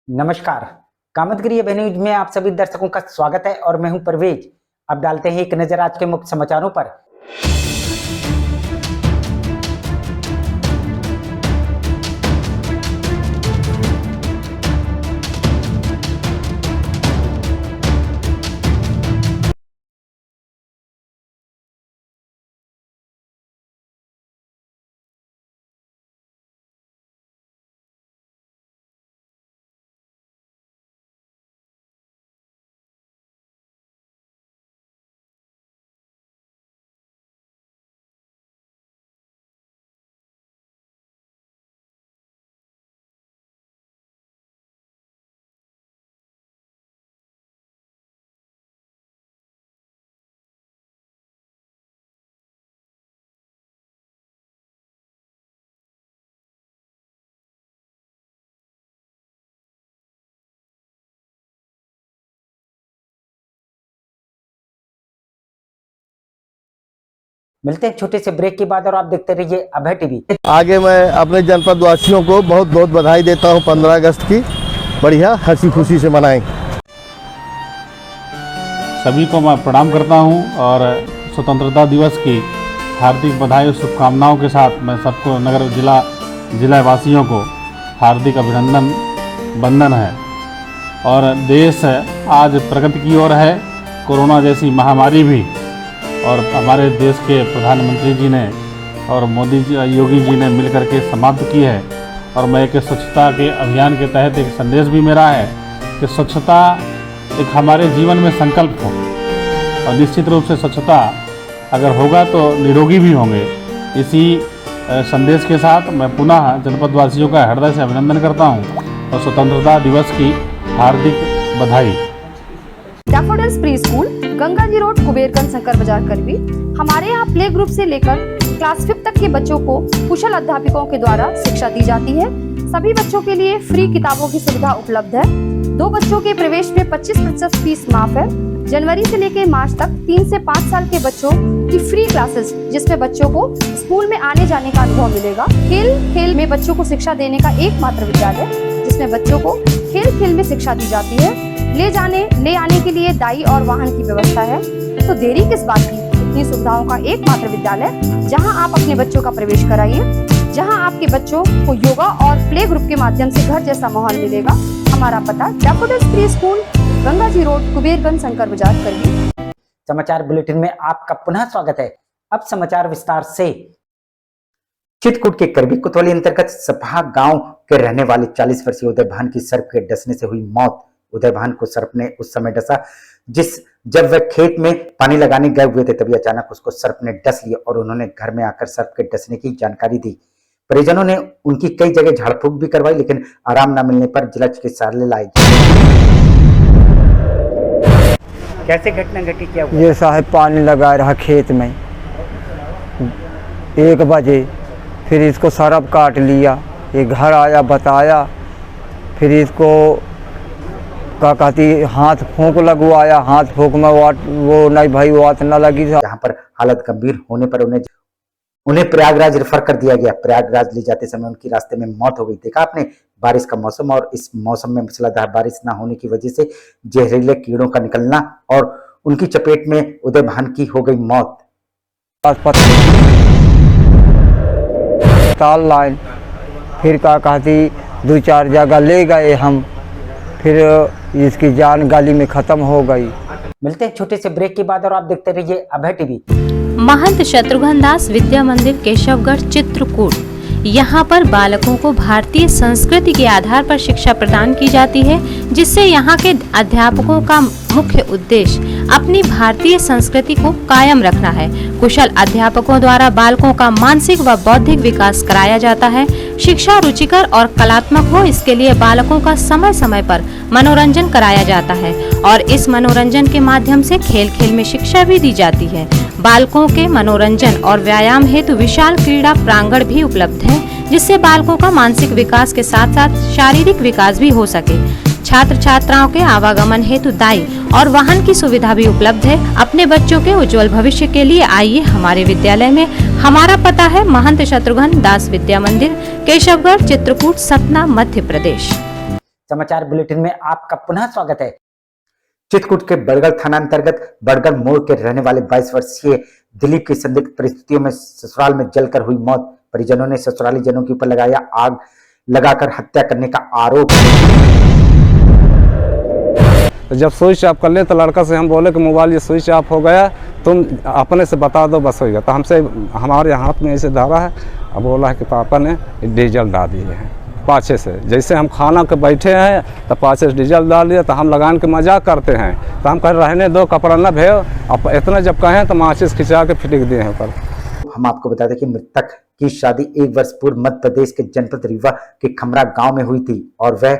नमस्कार। Kamadgiri Avenue news में आप सभी दर्शकों का स्वागत है और मैं हूं परवेज। अब डालते हैं एक नजर आज के मुख्य समाचारों पर। मिलते हैं छोटे से ब्रेक के बाद और आप देखते रहिए अभय टीवी। आगे मैं अपने जनपद वासियों को बहुत बहुत बधाई देता हूं। 15 अगस्त की बढ़िया हंसी खुशी से मनाएं। सभी को मैं प्रणाम करता हूं और स्वतंत्रता दिवस की हार्दिक बधाई और शुभकामनाओं के साथ मैं सबको नगर जिला वासियों को हार्दिक अभिनंदन वंदन है। और देश आज प्रगति की ओर है। कोरोना जैसी महामारी भी और हमारे देश के प्रधानमंत्री जी ने और मोदी जी योगी जी ने मिलकर के समाप्त की है। और मैं एक स्वच्छता के अभियान के तहत एक संदेश भी मेरा है कि स्वच्छता एक हमारे जीवन में संकल्प हो और निश्चित रूप से स्वच्छता अगर होगा तो निरोगी भी होंगे। इसी संदेश के साथ मैं पुनः जनपद वासियों का हृदय से अभिनंदन करता हूं और स्वतंत्रता दिवस की हार्दिक बधाई। Daffodils pre school Ganga ji road कुबेरगंज Shankar बाजार करवी। हमारे यहाँ प्ले ग्रुप से लेकर क्लास 5 तक के बच्चों को कुशल अध्यापकों के द्वारा शिक्षा दी जाती है। सभी बच्चों के लिए फ्री किताबों की सुविधा उपलब्ध है। 2 बच्चों के प्रवेश में 25% फीस माफ है। जनवरी से लेकर मार्च तक 3 से 5 साल के बच्चों की फ्री क्लासेस, जिसमें बच्चों को स्कूल में आने जाने का अनुभव मिलेगा। खेल में बच्चों को शिक्षा देने का एकमात्र विद्यालय, जिसमें बच्चों को खेल में शिक्षा दी जाती है। ले आने के लिए दाई और वाहन की व्यवस्था है। तो देरी किस बात की, इतनी सुविधाओं का एकमात्र विद्यालय जहां आप अपने बच्चों का प्रवेश कराइए, जहां आपके बच्चों को योगा और प्ले ग्रुप के माध्यम से घर जैसा माहौल मिलेगा। हमारा पता daffodils pre school Ganga ji road कुबेरगंज Shankar बाजार करवी। समाचार बुलेटिन में आपका पुनः स्वागत है। अब समाचार विस्तार से। चित्रकूट के करवी कोतवाली अंतर्गत सपहा गांव के रहने वाले 40 वर्षीय उदय भान की सर्प के डसने से हुई मौत। उदय भान को सर्प ने उस समय डसा जब वह खेत में पानी लगाने गए हुए थे, तभी अचानक उसको सर्प ने डस लिया और उन्होंने घर में आकर सर्प के डसने की जानकारी दी। परिजनों ने उनकी कई जगह झाड़ फूंक भी करवाई, लेकिन आराम न मिलने पर जिला चिकित्सालय लाए। कैसे घटना घटी, क्या हुआ? ये साहब पानी लगा रहा खेत में 1 बजे, फिर इसको सर्प काट लिया। ये घर आया बताया, फिर इसको क्या कहती हाथ फूंक लगवाया। हाथ फूंक में वो नहीं भाई, वाट न लगी। जहां पर हालत गंभीर होने पर उन्हें प्रयागराज रेफर कर दिया गया। प्रयागराज ले जाते समय उनकी रास्ते में मौत हो गई। देखा आपने बारिश का मौसम, और इस मौसम में मूसलाधार बारिश ना होने की वजह से जहरीले कीड़ों का निकलना और उनकी चपेट में उदय भान की हो गई मौत। अस्पताल लाइन, फिर क्या कहती 2-4 जगह ले गए हम, फिर इसकी जान गली में खत्म हो गई। मिलते हैं छोटे से ब्रेक के बाद और आप देखते रहिए अभय टीवी। महंत शत्रुघ्न दास विद्या मंदिर केशवगढ़ चित्रकूट। यहाँ पर बालकों को भारतीय संस्कृति के आधार पर शिक्षा प्रदान की जाती है, जिससे यहाँ के अध्यापकों का मुख्य उद्देश्य अपनी भारतीय संस्कृति को कायम रखना है। कुशल अध्यापकों द्वारा बालकों का मानसिक व बौद्धिक विकास कराया जाता है। शिक्षा रुचिकर और कलात्मक हो, इसके लिए बालकों का समय समय पर मनोरंजन कराया जाता है और इस मनोरंजन के माध्यम से खेल में शिक्षा भी दी जाती है। बालकों के मनोरंजन और व्यायाम हेतु विशाल क्रीड़ा प्रांगण भी उपलब्ध है, जिससे बालकों का मानसिक विकास के साथ साथ शारीरिक विकास भी हो सके। छात्र छात्राओं के आवागमन हेतु दाई और वाहन की सुविधा भी उपलब्ध है। अपने बच्चों के उज्जवल भविष्य के लिए आइए हमारे विद्यालय में। हमारा पता है महंत शत्रुघ्न दास विद्या मंदिर केशवगढ़ चित्रकूट सतना मध्य प्रदेश। समाचार बुलेटिन में आपका पुनः स्वागत है। चित्रकूट के बड़गढ़ थाना अंतर्गत बड़गढ़ मोड़ के रहने वाले 22 वर्षीय दिलीप की संदिग्ध परिस्थितियों में ससुराल में जलकर हुई मौत। परिजनों ने ससुराली जनों के ऊपर लगाया आग लगाकर हत्या करने का आरोप। तो जब स्विच ऑफ कर ले तो लड़का से हम बोले कि मोबाइल ये स्विच ऑफ हो गया, तुम अपने से बता दो बस होगा। तो हमसे हमारे हाथ में ऐसे धरा है, अब बोला है कि पापा ने डीजल डाल दिए हैं पाछे से। जैसे हम खाना के बैठे हैं तो पाछे से डीजल डाल दिया, तो हम लगान के मजाक करते हैं। तो हम कह रहने दो, कपड़ा न भेजो। अब इतना जब कहें तो माचिस खिंचा के फिटिक दिए हैं ऊपर। हम आपको बता दें कि मृतक की शादी 1 वर्ष पूर्व मध्य प्रदेश के जनपद रीवा के खमरा गांव में हुई थी और वह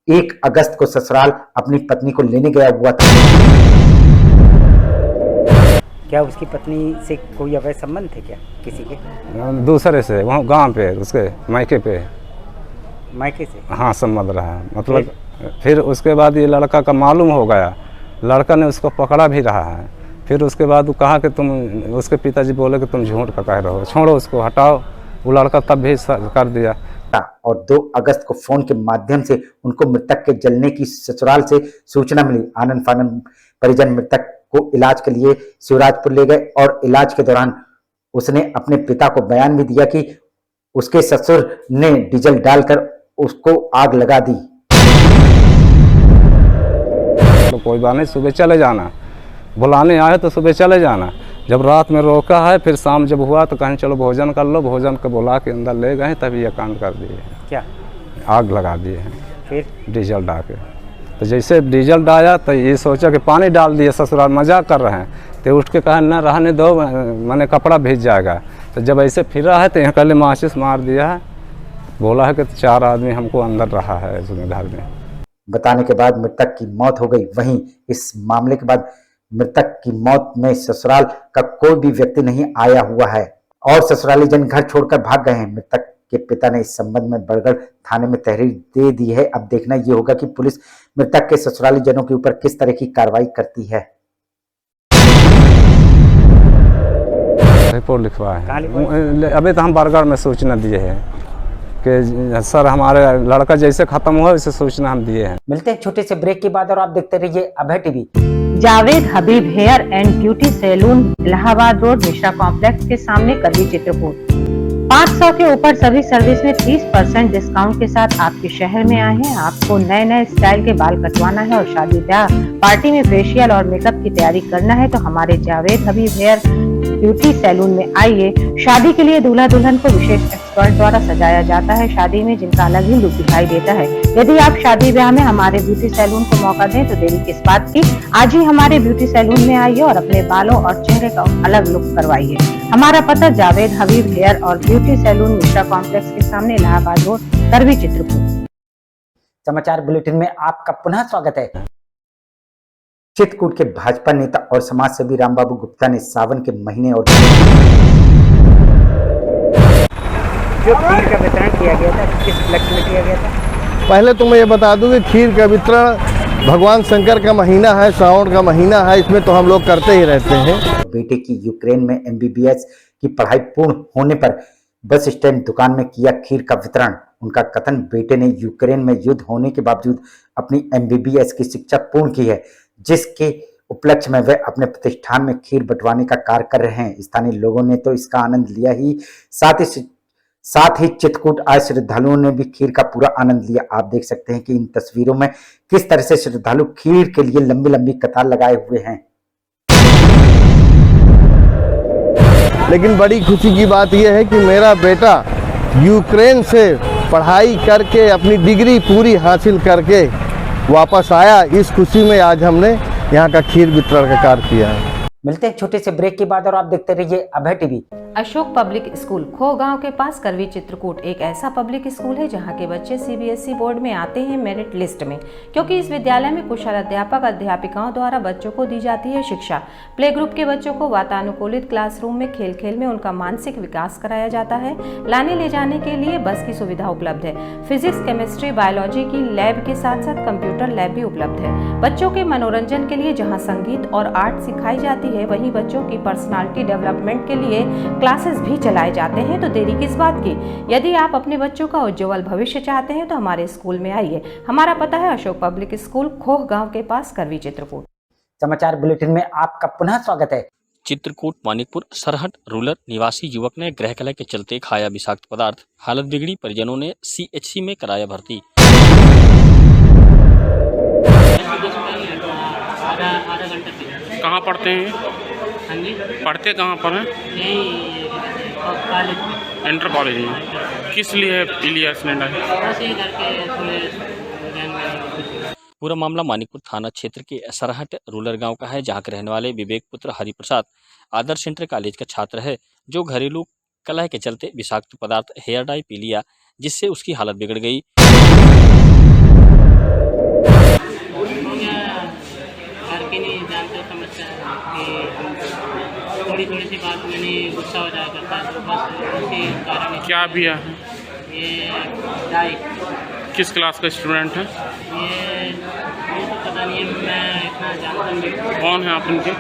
1 अगस्त को ससुराल अपनी पत्नी को लेने गया हुआ था। क्या उसकी पत्नी से कोई अवैध संबंध थे क्या किसी के? दूसरे से वहाँ गांव पे उसके मायके पे से हाँ संबंध रहा। मतलब फिर उसके बाद ये लड़का का मालूम हो गया, लड़का ने उसको पकड़ा भी रहा है। फिर उसके बाद वो कहा कि तुम, उसके पिताजी बोले कि तुम झूठ का कह रहे हो, छोड़ो उसको, हटाओ। वो लड़का तब भी कर दिया। और 2 अगस्त को फोन के माध्यम से उनको मृतक के जलने की ससुराल से सूचना मिली। आनंद फानंद परिजन मृतक को इलाज के लिए शिवराजपुर ले गए और इलाज के दौरान उसने अपने पिता को बयान भी दिया कि उसके ससुर ने डीजल डालकर उसको आग लगा दी। तो कोई बात नहीं, सुबह चले जाना, बुलाने आए तो सुबह चले जाना। जब रात में रोका है, फिर शाम जब हुआ तो कहीं चलो भोजन कर लो। भोजन को बुला के अंदर ले गए, तभी ये कांड कर दिए। क्या आग लगा दिए हैं फिर डीजल डाल के। तो जैसे डीजल डाला तो ये सोचा कि पानी डाल दिए, ससुराल मजाक कर रहे हैं। तो उठ के कहा न रहने दो, मैंने कपड़ा भीज जाएगा। तो जब ऐसे फिर रहा है तो यहाँ कल माचिस मार दिया है। बोला है कि 4 आदमी हमको अंदर रहा है इसमें घर में। बताने के बाद मृतक की मौत हो गई। वहीं इस मामले के बाद मृतक की मौत में ससुराल का कोई भी व्यक्ति नहीं आया हुआ है और ससुराली जन घर छोड़कर भाग गए हैं। मृतक के पिता ने इस संबंध में बड़गढ़ थाने में तहरीर दे दी है। अब देखना ये होगा कि पुलिस मृतक के ससुराली जनों के ऊपर किस तरह की कार्रवाई करती है। रिपोर्ट लिखवा है अभी तो हम बड़गढ़ में सूचना दिए हैं कि सर हमारे लड़का जैसे खत्म हुआ वैसे सूचना हम दिए हैं। मिलते हैं छोटे से ब्रेक के बाद और आप देखते रहिए Abhay TV. Javed Habib hair and beauty salon, Allahabad road, Mishra complex के सामने, करवी, चित्रकूट। 500 के ऊपर सभी सर्विस में 30% डिस्काउंट के साथ आपके शहर में आए हैं। आपको नए नए स्टाइल के बाल कटवाना है और शादी ब्याह पार्टी में फेशियल और मेकअप की तैयारी करना है तो हमारे Javed Habib hair beauty salon में आइए। शादी के लिए दूल्हा दुल्हन को विशेष एक्सपर्ट द्वारा सजाया जाता है। शादी में जिनका अलग ही लुक दिखाई देता है। यदि आप शादी ब्याह में हमारे ब्यूटी सैलून को मौका दें तो देरी किस बात की, आज ही हमारे ब्यूटी सैलून में आइए और अपने बालों और चेहरे का अलग लुक करवाइए। हमारा पता जावेद हबीब हेयर और ब्यूटी सैलून, मिश्रा कॉम्प्लेक्स के सामने, इलाहाबाद रोड, करवी, चित्रकूट। समाचार बुलेटिन में आपका पुनः स्वागत है। चित्रकूट के भाजपा नेता और समाज सेवी रामबाबू गुप्ता ने सावन के महीने और जो खीर का वितरण किया गया था, किस उपलक्ष्य में किया गया था? पहले तो मैं ये बता दूं कि खीर का वितरण भगवान शंकर का महीना है, सावन का महीना है, इसमें तो हम लोग करते ही रहते हैं। बेटे की यूक्रेन में MBBS की पढ़ाई पूर्ण होने पर बस स्टैंड दुकान में किया खीर का वितरण। उनका कथन, बेटे ने यूक्रेन में युद्ध होने के बावजूद अपनी MBBS की शिक्षा पूर्ण की है, जिसके उपलक्ष्य में वे अपने प्रतिष्ठान में खीर बंटवाने का कार्य कर रहे हैं। स्थानीय लोगों ने तो इसका आनंद लिया ही, साथ ही चित्रकूट आए श्रद्धालुओं ने भी खीर का पूरा आनंद लिया। आप देख सकते हैं कि इन तस्वीरों में किस तरह से श्रद्धालु खीर के लिए लंबी लंबी कतार लगाए हुए हैं। लेकिन बड़ी खुशी की बात यह है कि मेरा बेटा यूक्रेन से पढ़ाई करके अपनी डिग्री पूरी हासिल करके वापस आया। इस खुशी में आज हमने यहाँ का खीर वितरण का कार्य किया है। मिलते हैं छोटे से ब्रेक के बाद और आप देखते रहिए Abhay TV. Ashok public school, खो गांव के पास, करवी, चित्रकूट एक ऐसा पब्लिक स्कूल है जहां के बच्चे CBSE बोर्ड में आते हैं मेरिट लिस्ट में, क्योंकि इस विद्यालय में कुशल अध्यापक अध्यापिकाओं द्वारा बच्चों को दी जाती है शिक्षा। प्ले ग्रुप के बच्चों को वातानुकूलित क्लासरूम में खेल खेल में उनका मानसिक विकास कराया जाता है। लाने ले जाने के लिए बस की सुविधा उपलब्ध है। फिजिक्स, केमिस्ट्री, बायोलॉजी की लैब के साथ साथ कंप्यूटर लैब भी उपलब्ध है। बच्चों के मनोरंजन के लिए जहाँ संगीत और आर्ट सिखाई जाती है, वहीं बच्चों की पर्सनालिटी डेवलपमेंट के लिए क्लासेस भी चलाए जाते हैं, तो देरी किस बात की। यदि आप अपने बच्चों का उज्जवल भविष्य चाहते हैं तो हमारे स्कूल में आइए। हमारा पता है अशोक पब्लिक स्कूल, खोह गांव के पास, करवी, चित्रकूट। समाचार बुलेटिन में आपका पुनः स्वागत है। चित्रकूट मानिकपुर सरहट रूरल निवासी युवक ने गृह कलह के चलते खाया विषाक्त पदार्थ, हालत बिगड़ी, परिजनों ने सीएचसी में कराया भर्ती। कहाँ पढ़ते हैं? हाँ जी, पढ़ते कहाँ पर हैं? यही कॉलेज में। इंटर कॉलेज में। किस लिए पी लिया सिलेंडर? बस ये घर के थोड़े जान में। पूरा मामला मानिकपुर थाना क्षेत्र के सरहट रूरल गांव का है, जहां के रहने वाले विवेक पुत्र हरिप्रसाद आदर्श इंटर कॉलेज का छात्र है, जो घरेलू कलह के चलते विषाक्त पदार्थ हेयर डाई पी लिया, जिससे उसकी हालत बिगड़ गई। घर के नहीं जानते समस्या कि थोड़ी थोड़ी सी बात में नहीं गुस्सा हो जाया करता है, तो बस उसी कारण। क्या पिया है? ये डाई। किस क्लास का स्टूडेंट है? ये तो पता नहीं है, मैं इतना जानता नहीं। कौन है आप इनके?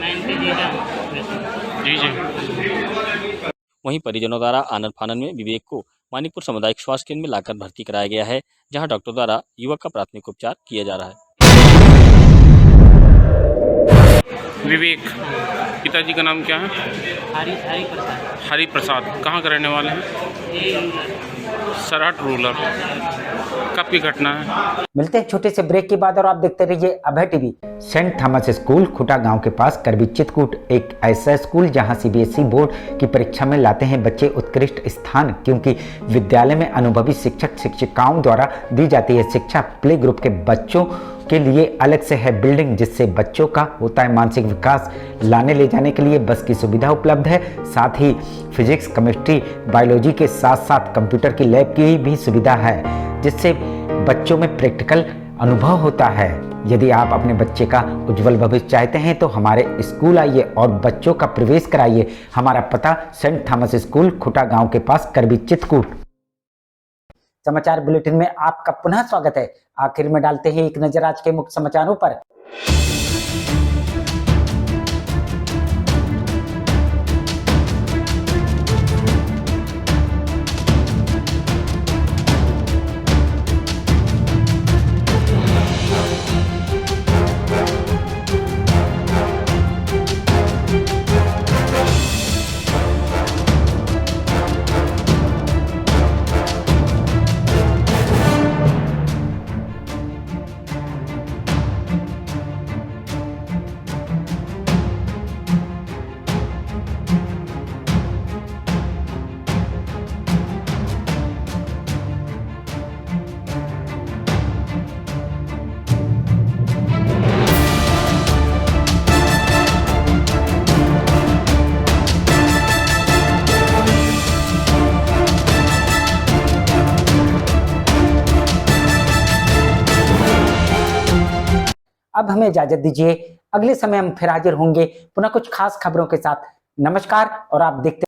मैं इनके जीजा हूँ। जी। वहीं परिजनों द्वारा आनन फानन में विवेक को मानिकपुर सामुदायिक स्वास्थ्य केंद्र में लाकर भर्ती कराया गया है, जहां डॉक्टर द्वारा युवक का प्राथमिक उपचार किया जा रहा है। विवेक, पिताजी का नाम क्या है? हरी प्रसाद। हरि प्रसाद। कहाँ के रहने वाले हैं? ये सरहट रूरल। कब की घटना है? मिलते हैं छोटे से ब्रेक के बाद और आप देखते रहिए Abhay TV. Saint Thomas school खुटा गांव के पास करवी चित्रकूट एक ऐसा स्कूल जहां सीबीएसई बोर्ड की परीक्षा में लाते हैं बच्चे उत्कृष्ट स्थान, क्योंकि विद्यालय में अनुभवी शिक्षक शिक्षिकाओं द्वारा दी जाती है शिक्षा। प्ले ग्रुप के बच्चों के लिए अलग से है बिल्डिंग, जिससे बच्चों का होता है मानसिक विकास। लाने ले जाने के लिए बस की सुविधा उपलब्ध है, साथ ही फिजिक्स, केमिस्ट्री, बायोलॉजी के साथ साथ कंप्यूटर की लैब की भी सुविधा है, जिससे बच्चों में प्रैक्टिकल अनुभव होता है। यदि आप अपने बच्चे का उज्जवल भविष्य चाहते हैं तो हमारे स्कूल आइए और बच्चों का प्रवेश कराइए। हमारा पता सेंट थॉमस स्कूल खुटा गांव के पास, करवी, चित्रकूट। समाचार बुलेटिन में आपका पुनः स्वागत है। आखिर में डालते हैं एक नजर आज के मुख्य समाचारों पर। अब हमें इजाजत दीजिए, अगले समय हम फिर हाजिर होंगे पुनः कुछ खास खबरों के साथ। नमस्कार और आप देखते